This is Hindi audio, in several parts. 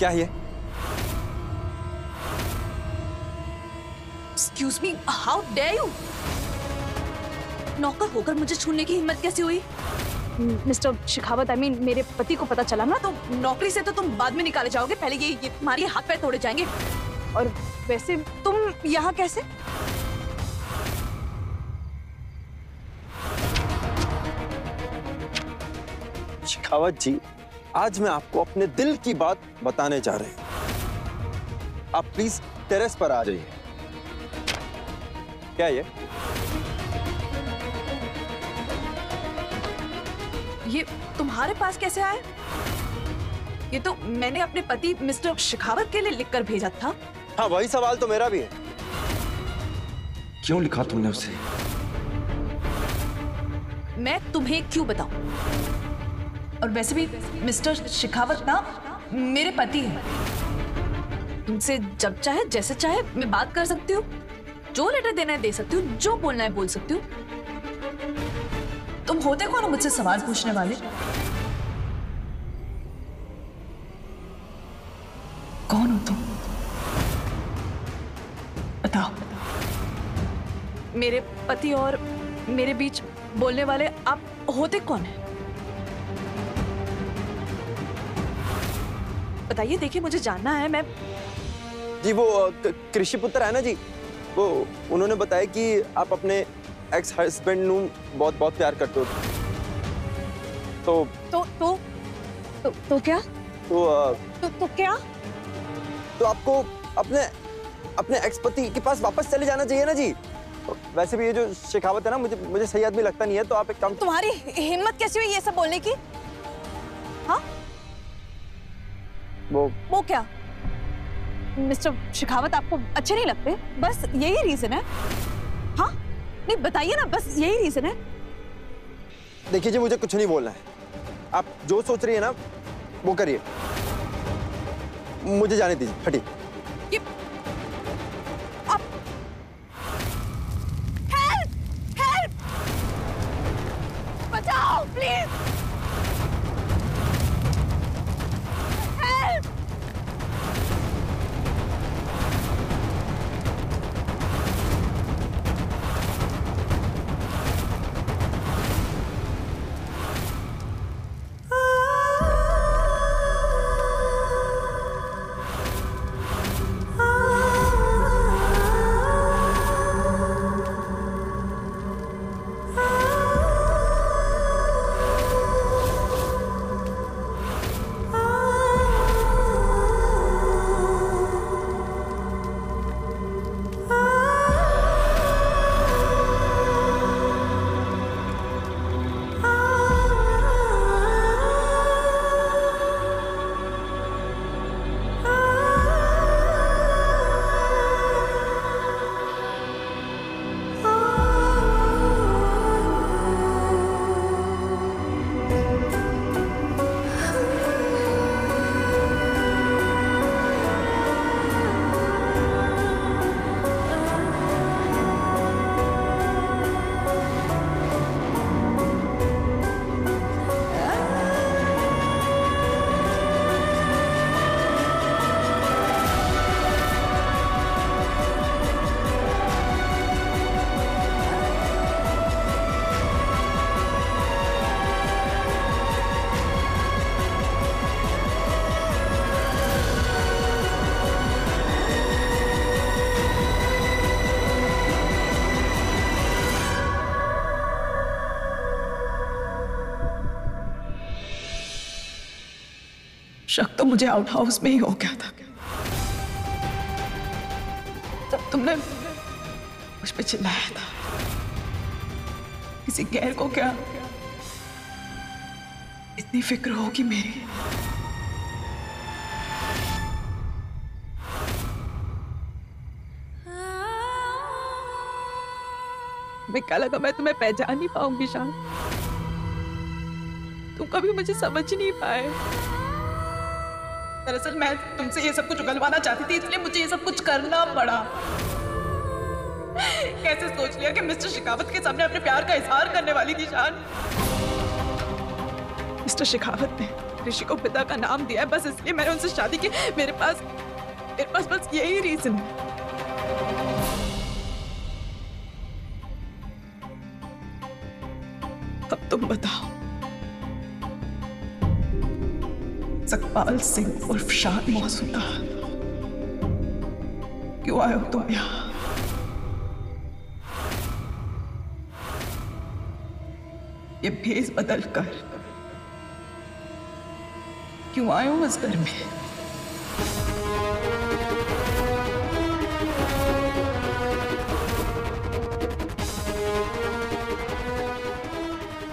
क्या है ये? Excuse me, how dare you? नौकर होकर मुझे छूने की हिम्मत कैसे हुई? मिस्टर शेखावत, I mean, मेरे पति को पता चला ना तो नौकरी से तो तुम बाद में निकाले जाओगे, पहले ये तुम्हारे हाथ पैर तोड़े जाएंगे। और वैसे तुम यहाँ कैसे? शेखावत जी, आज मैं आपको अपने दिल की बात बताने जा रहे हैं। आप प्लीज टेरेस पर आ जाइए। क्या ये तुम्हारे पास कैसे आया? ये तो मैंने अपने पति मिस्टर शेखावत के लिए लिखकर भेजा था। हाँ, वही सवाल तो मेरा भी है। क्यों लिखा तुमने उसे? मैं तुम्हें क्यों बताऊं? और वैसे भी मिस्टर शेखावत ना मेरे पति हैं। तुमसे जब चाहे जैसे चाहे मैं बात कर सकती हूँ, जो लेटर देना है दे सकती हूँ, जो बोलना है बोल सकती हूँ। तुम होते कौन हो मुझसे सवाल पूछने वाले? कौन हो तुम? बताओ। मेरे पति और मेरे बीच बोलने वाले आप होते कौन हैं? बताइए, देखिए मुझे जानना है। मैं जी वो कृषि पुत्र है ना जी, वो उन्होंने बताया कि आप अपने एक्स हस्बैंड नू बहुत बहुत प्यार करते हो। तो क्या? तो क्या? तो आपको अपने अपने एक्स पति के पास वापस चले जाना चाहिए ना जी। वैसे भी ये जो शेखावत है ना, मुझे सही आदमी लगता नहीं है, तो आप एक काम। तुम्हारी हिम्मत कैसी हुई ये सब बोलने की? हाँ, वो क्या? मिस्टर शेखावत आपको अच्छे नहीं लगते? बस यही रीजन है? हाँ, नहीं बताइए ना, बस यही रीजन है? देखिए जी, मुझे कुछ नहीं बोलना है। आप जो सोच रही है ना वो करिए, मुझे जाने दीजिए। हटिए। बचाओ प्लीज, हेल्प! शक तो मुझे आउट हाउस में ही हो गया था जब तुमने मुझ पे चिल्लाया था। किसी गैर को क्या इतनी फिक्र होगी मेरी? मैं क्या लगा मैं तुम्हें पहचान नहीं पाऊंगी शायद। तुम कभी मुझे समझ नहीं पाए। दरअसल मैं तुमसे ये सब कुछ उगलवाना चाहती थी, इसलिए मुझे ये सब कुछ करना पड़ा। कैसे सोच लिया कि मिस्टर शेखावत के सामने अपने प्यार का इजहार करने वाली थी शान। मिस्टर शेखावत ने ऋषि को पिता का नाम दिया है, बस इसलिए मैंने उनसे शादी की। मेरे पास बस यही रीजन है। अब तुम बताओ, सकपाल सिंह उर्फ शाद मौसूदा, क्यों आए हो तुम यहाँ? ये भेष बदल कर क्यों आए हो इस घर में?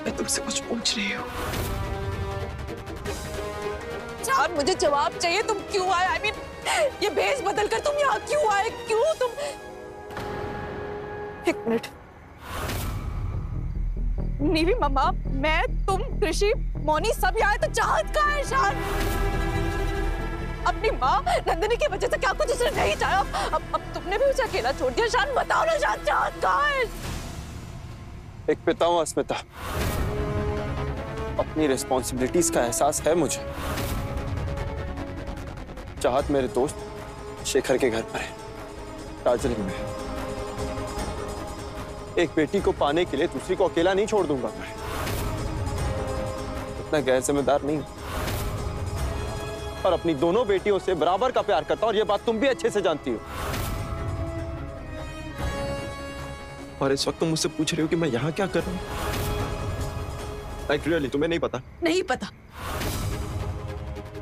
मैं तुमसे कुछ पूछ रही हूँ। जान, मुझे जवाब चाहिए। तुम क्यों आए? I mean, ये भेष बदल कर तुम यहाँ क्यों आए? क्यों तुम? एक मिनट। नीवी मम्मा, मैं, तुम, कृषि, मौनी सब यहाँ आए तो चाहत कहाँ है शान? अपनी माँ नंदिनी की वजह से क्या कुछ उसने नहीं चाहा? अब तुमने भी उसे अकेला छोड़ दिया। शान बताओ ना, शान चाहत कहाँ है? एक पिता हूं अस्मिता, अपनी रिस्पॉन्सिबिलिटीज का एहसास है मुझे। चाहत मेरे दोस्त शेखर के घर पर है, दार्जिलिंग में। एक बेटी को पाने के लिए दूसरी को अकेला नहीं छोड़ दूंगा मैं। इतना गैर जिम्मेदार नहीं, और अपनी दोनों बेटियों से बराबर का प्यार करता हूं, और ये बात तुम भी अच्छे से जानती हो। और इस वक्त तुम मुझसे पूछ रही हो कि मैं यहाँ क्या कर रहा हूँ? Like really, तुम्हें नहीं पता? नहीं पता,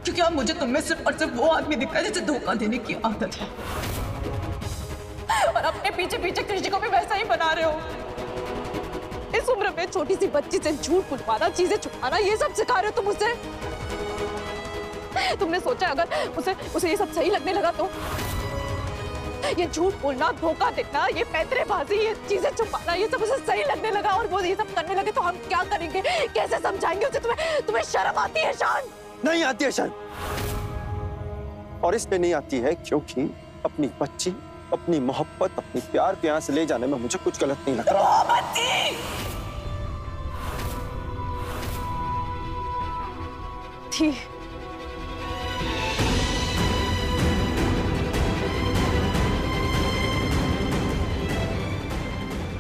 क्योंकि अब मुझे तुम में सिर्फ और सिर्फ वो आदमी दिखता है जिसे धोखा देने की आदत है, और अपने पीछे पीछे कृषि को भी वैसा ही बना रहे हो। इस उम्र में छोटी सी बच्ची से झूठ बुलवाना, चीजें छुपाना, ये सब सिखा रहे हो तुम उसे। तुमने सोचा अगर उसे ये सब सही लगने लगा तो? ये झूठ बोलना, धोखा देना, ये पैतरेबाजी, ये चीजें छुपाना, ये सब उसे सही लगने लगा और वो ये सब करने लगे तो हम क्या करेंगे? कैसे समझाएंगे उसे? तुम्हें शर्म आती है शान? नहीं आती है शान, और इसलिए नहीं आती है क्योंकि अपनी बच्ची, अपनी मोहब्बत, अपनी प्यार के यहाँ से ले जाने में मुझे कुछ गलत नहीं लग रहा। थी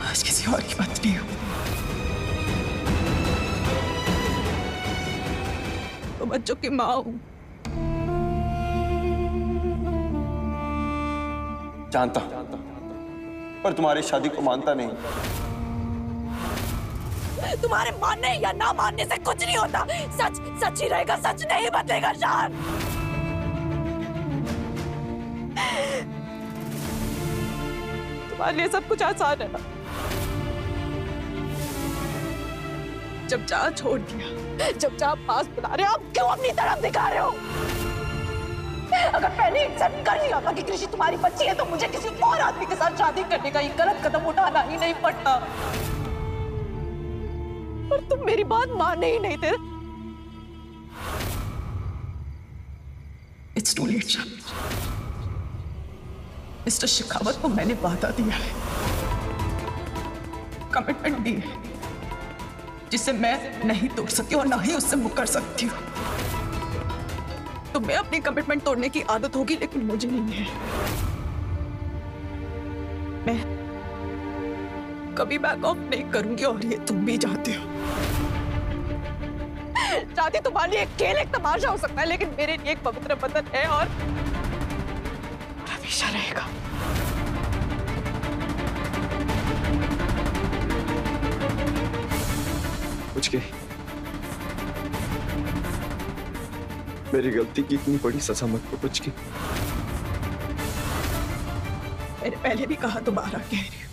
आज किसी और की बात नहीं हो। तो बच्चों की माँ हूं। जानता हूं, पर तुम्हारी शादी को मानता नहीं। तुम्हारे मानने या ना मानने से कुछ नहीं होता। सच सच ही रहेगा, सच नहीं बदलेगा शान। तुम्हारे लिए सब कुछ आसान है ना? जब चाह छोड़ दिया, जब चाह पास बुला रहे, आप क्यों अपनी तरफ दिखा रहे हो? अगर पहले एक्सेप्ट कर लिया था कि कृषि तुम्हारी बच्ची है तो मुझे किसी और आदमी के साथ शादी करने का ये गलत कदम उठाना ही नहीं पड़ता। पर तुम मेरी बात माने ही नहीं थे। It's too late, शान। मिस्टर शेखावत को मैंने वादा दिया है, कमिटमेंट दी है, जिसे मैं नहीं तोड़ सकती और ना ही उससे मुकर सकती हूँ। तुम्हें अपनी कमिटमेंट तोड़ने की आदत होगी, लेकिन मुझे नहीं है। मैं कभी बैक ऑफ नहीं करूंगी और ये तुम भी जानते हो। शादी तुम्हारे लिए एक खेल, एक तमाशा हो सकता है, लेकिन मेरे लिए एक पवित्र बंधन है और हमेशा रहेगा। कुछ के मेरी गलती की इतनी बड़ी सजा मत दो कुछ की। मैंने पहले भी कहा, दोबारा कह रही हूँ।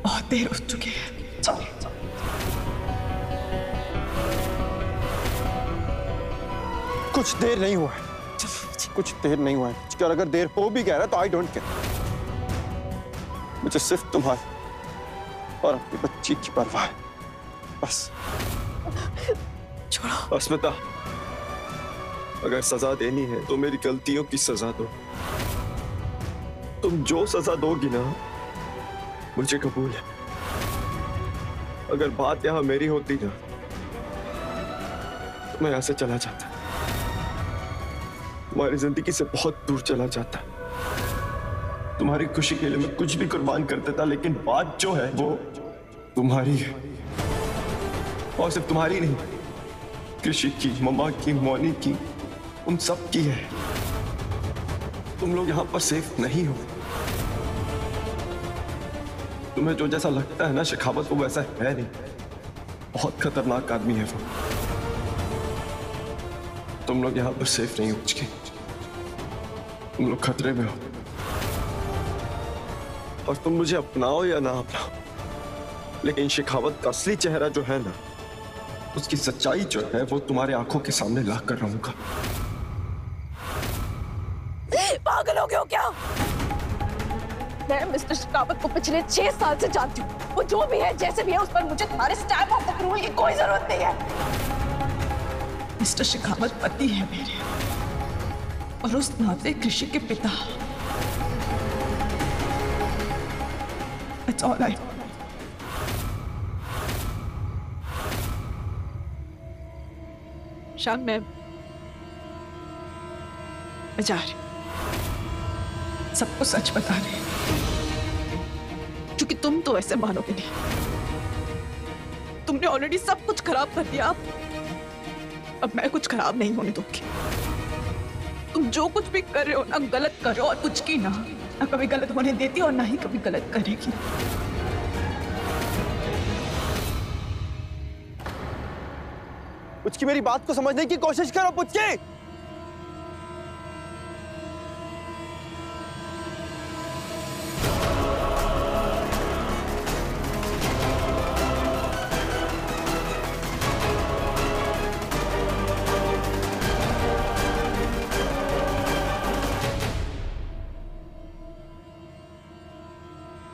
बहुत देर हो चुकी है। कुछ देर नहीं हुआ है, कुछ देर नहीं हुआ है, और अगर देर हो भी गया ना तो आई डोंट केयर। मुझे सिर्फ तुम्हारी और अपनी बच्ची की परवाह है, बस। छोड़ो। अस्मिता, अगर सजा देनी है तो मेरी गलतियों की सजा दो। तुम जो सजा दोगी ना, मुझे कबूल है। अगर बात यहाँ मेरी होती ना तो मैं यहाँ से चला जाता, तुम्हारी जिंदगी से बहुत दूर चला जाता। तुम्हारी खुशी के लिए मैं कुछ भी कुर्बान कर देता, लेकिन बात जो है वो तुम्हारी है, और सिर्फ तुम्हारी नहीं, कृषि की, मम्मा की, मौनी की, उन सब की है। तुम लोग यहाँ पर सेफ नहीं हो। तुम्हें जो जैसा लगता है ना शेखावत, वो वैसा है नहीं। बहुत खतरनाक आदमी है वो। तुम लोग यहाँ पर सेफ नहीं हो के, तुम लोग खतरे में हो। और तुम मुझे अपनाओ या ना अपनाओ, लेकिन शेखावत का असली चेहरा जो है ना, उसकी सच्चाई जो है वो तुम्हारे आंखों के सामने ला कर रहूंगा। पागल हो गए हो क्या? मैं मिस्टर शेखावत को पिछले 6 साल से जानती हूँ। वो जो भी है, जैसे भी है, उस पर मुझे तुम्हारे स्टैम्प ऑफ अप्रूवल की कोई जरूरत नहीं है। मिस्टर शेखावत पति है मेरे, और उस नाते कृषि के पिता। It's all right. शाम मैं जा रही, सबको सच बता रहे हैं। क्योंकि तुम तो ऐसे मानोगे नहीं। तुमने ऑलरेडी सब कुछ खराब कर दिया। अब मैं कुछ खराब नहीं होने दूंगी। तुम जो कुछ भी कर रहे हो ना, गलत कर रहे हो, और कुछ की ना कभी गलत होने देती और ना ही कभी गलत करेगी। पुचकी, मेरी बात को समझने की कोशिश करो पुचकी।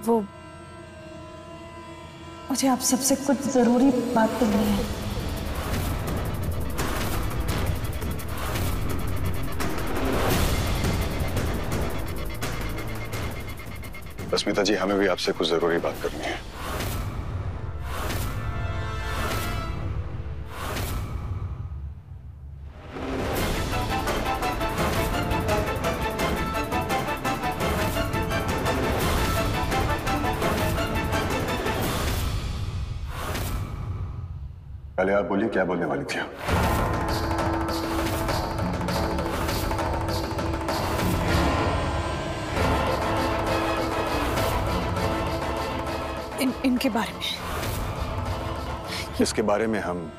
वो मुझे आप सबसे कुछ जरूरी बात करनी है। अस्मिता जी, हमें भी आपसे कुछ जरूरी बात करनी है। पहले आप बोलिए, क्या बोलने वाली थी आप? इनके बारे में। इसके बारे में हम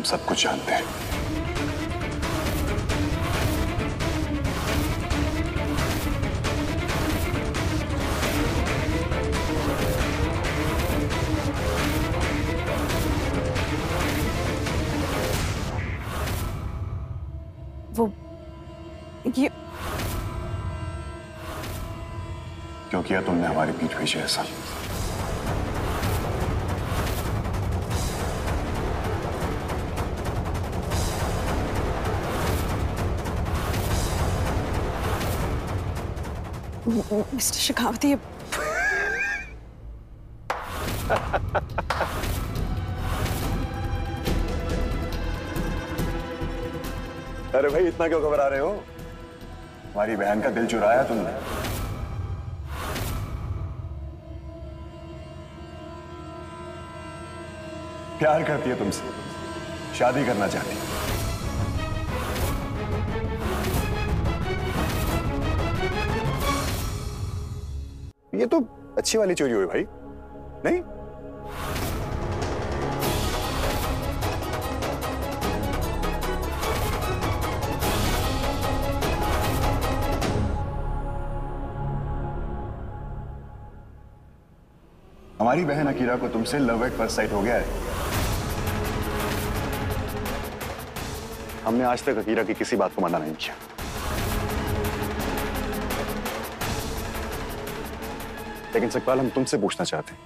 सब कुछ जानते हैं। वो ये क्यों किया तुमने हमारी पीठ पीछे ऐसा? मिस्टर शेखावत, ये अरे भाई, इतना क्यों घबरा रहे हो? हमारी बहन का दिल चुराया तुमने। प्यार करती है तुमसे, शादी करना चाहती है। ये तो अच्छी वाली चोरी हुई भाई, नहीं? हमारी बहन अकीरा को तुमसे लव एट फर्स्ट साइट हो गया है। हमने आज तक अकीरा की किसी बात को मना नहीं किया। लेकिन सकपाल, हम तुमसे पूछना चाहते हैं,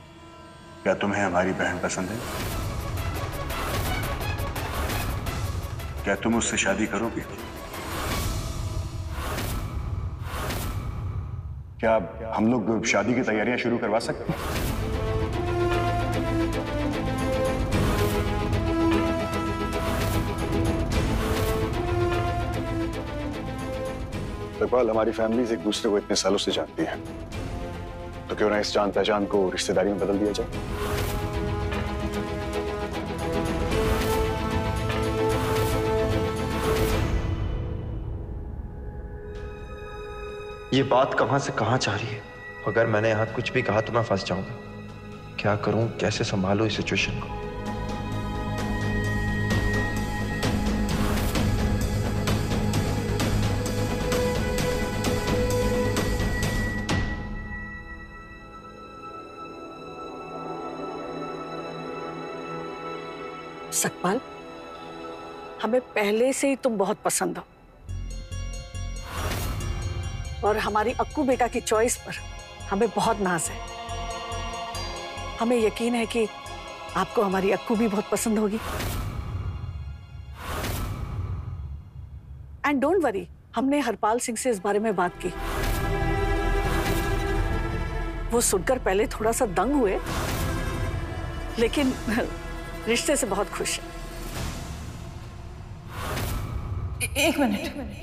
क्या तुम्हें हमारी बहन पसंद है? क्या तुम उससे शादी करोगे? क्या हम लोग शादी की तैयारियां शुरू करवा सकते हैं? इकबाल, हमारी फैमिलीज एक दूसरे को इतने सालों से जानती है, तो क्यों ना इस जान पहचान को रिश्तेदारी में बदल दिया जाए? ये बात कहां से कहां जा रही है? अगर मैंने यहां कुछ भी कहा तो मैं फंस जाऊंगा। क्या करूं, कैसे संभालूं इस सिचुएशन को? सकपाल, हमें पहले से ही तुम बहुत पसंद हो और हमारी अक्कू बेटा की चॉइस पर हमें बहुत नाज है। हमें यकीन है कि आपको हमारी अक्कू भी बहुत पसंद होगी। एंड डोंट वरी, हमने हरपाल सिंह से इस बारे में बात की। वो सुनकर पहले थोड़ा सा दंग हुए, लेकिन रिश्ते से बहुत खुश है। एक मिनट।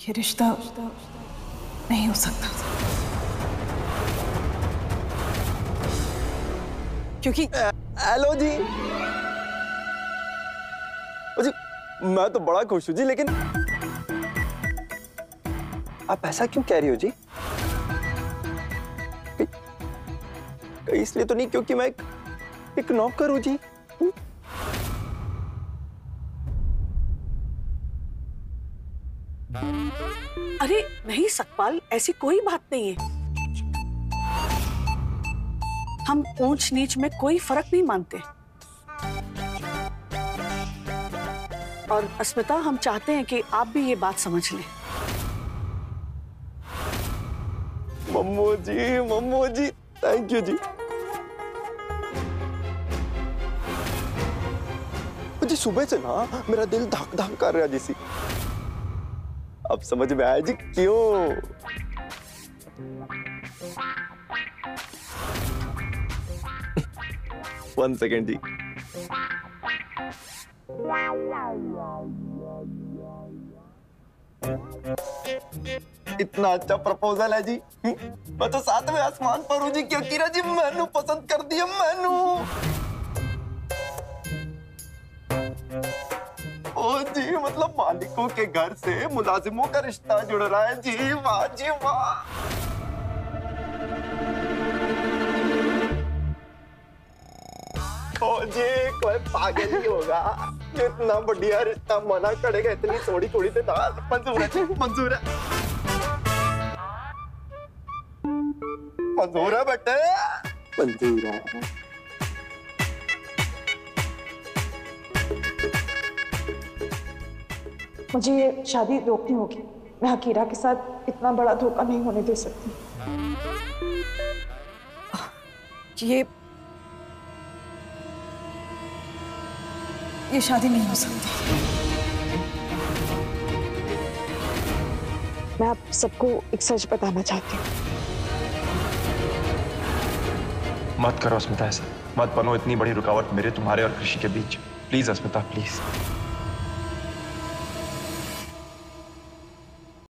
ये रिश्ता नहीं हो सकता, क्योंकि हेलो जी। जी, मैं तो बड़ा खुश हूं जी, लेकिन आप ऐसा क्यों कह रही हो जी? इसलिए तो नहीं क्योंकि मैं एक नौकर हूं जी। अरे नहीं सकपाल, ऐसी कोई बात नहीं है। हम ऊंच नीच में कोई फर्क नहीं मानते। और अस्मिता, हम चाहते हैं कि आप भी ये बात समझ लें। मम्मू जी, थैंक यू जी। जी, सुबह से ना मेरा दिल धक धक कर रहा जी। अब समझ में आया जी क्यों। वन सेकेंड जी। इतना अच्छा प्रपोजल है जी। मैं तो सातवें आसमान पर हूँ जी, क्योंकि ना जी मैनू पसंद कर दिया। मैनू ओ जी, मतलब मालिकों के घर से मुलाजिमों का रिश्ता जुड़ रहा है जी। वाह जी वाह। ओ जी, कोई पागल ही होगा जो इतना बढ़िया रिश्ता मना करेगा। इतनी थोड़ी थोड़ी तो मंजूर है, मंजूर है, मंजूर है बेटे, मंजूर है। मुझे ये शादी रोकनी होगी। मैं हकीरा के साथ इतना बड़ा धोखा नहीं होने दे सकती। ये शादी नहीं हो सकती। मैं आप सबको एक सच बताना चाहती हूँ। मत करो अस्मिता ऐसा, मत बनो इतनी बड़ी रुकावट मेरे, तुम्हारे और कृषि के बीच। Please Asmita, please.